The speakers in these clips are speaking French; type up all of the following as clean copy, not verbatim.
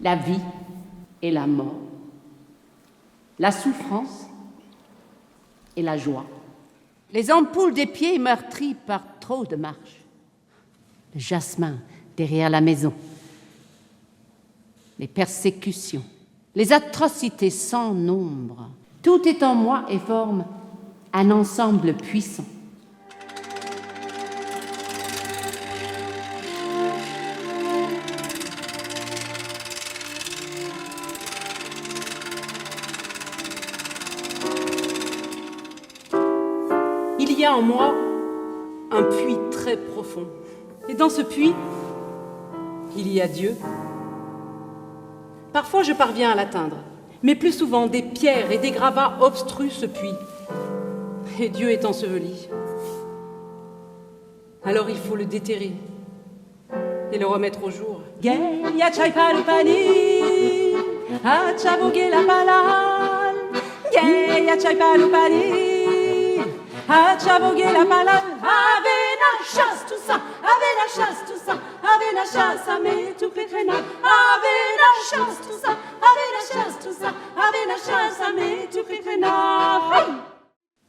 la vie et la mort, la souffrance et la joie. Les ampoules des pieds meurtris par trop de marches, le jasmin derrière la maison, les persécutions, les atrocités sans nombre. Tout est en moi et forme un ensemble puissant. Il y a en moi un puits très profond. Et dans ce puits, il y a Dieu. Parfois, je parviens à l'atteindre, mais plus souvent, des pierres et des gravats obstruent ce puits. Et Dieu est enseveli. Alors il faut le déterrer et le remettre au jour.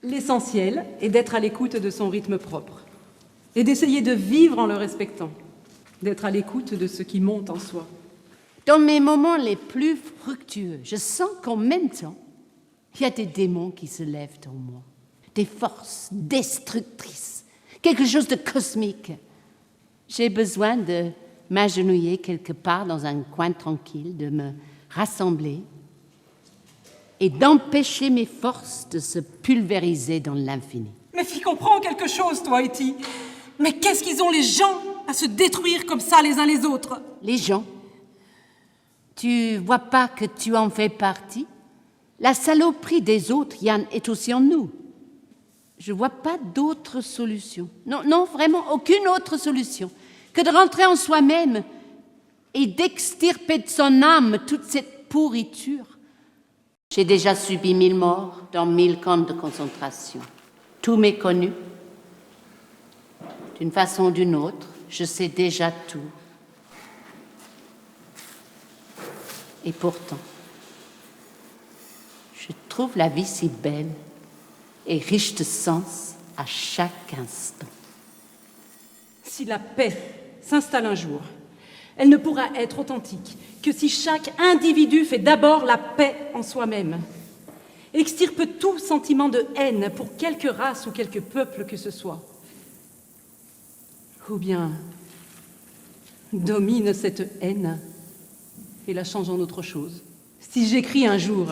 L'essentiel est d'être à l'écoute de son rythme propre et d'essayer de vivre en le respectant, d'être à l'écoute de ce qui monte en soi. Dans mes moments les plus fructueux, je sens qu'en même temps, il y a des démons qui se lèvent en moi, des forces destructrices, quelque chose de cosmique. J'ai besoin de m'agenouiller quelque part dans un coin tranquille, de me rassembler et d'empêcher mes forces de se pulvériser dans l'infini. Mais tu comprends quelque chose, toi, Eti. Mais qu'est-ce qu'ils ont les gens à se détruire comme ça les uns les autres? Les gens, tu vois pas que tu en fais partie? La saloperie des autres, Yann, est aussi en nous. Je vois pas d'autre solution. Non, vraiment aucune autre solution que de rentrer en soi-même et d'extirper de son âme toute cette pourriture. J'ai déjà subi 1000 morts dans 1000 camps de concentration. Tout m'est connu. D'une façon ou d'une autre, je sais déjà tout. Et pourtant, je trouve la vie si belle et riche de sens à chaque instant. Si la paix s'installe un jour, elle ne pourra être authentique que si chaque individu fait d'abord la paix en soi-même, extirpe tout sentiment de haine pour quelque race ou quelque peuple que ce soit, ou bien domine cette haine et la change en autre chose. Si j'écris un jour,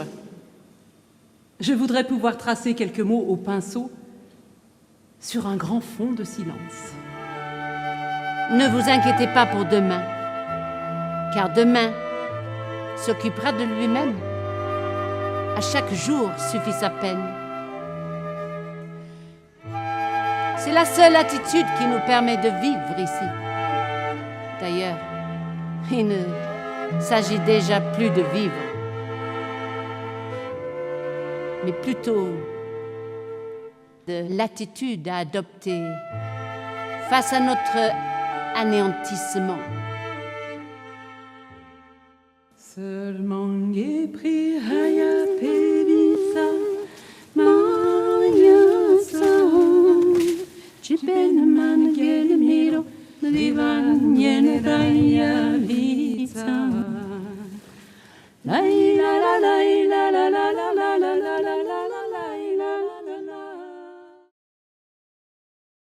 je voudrais pouvoir tracer quelques mots au pinceau sur un grand fond de silence. Ne vous inquiétez pas pour demain, car demain s'occupera de lui-même. À chaque jour suffit sa peine. C'est la seule attitude qui nous permet de vivre ici. D'ailleurs, il ne s'agit déjà plus de vivre, mais plutôt de l'attitude à adopter face à notre anéantissement. Seulement épris haya pevisa manyasa jiben man gelmiro divan yene daya vita la la la la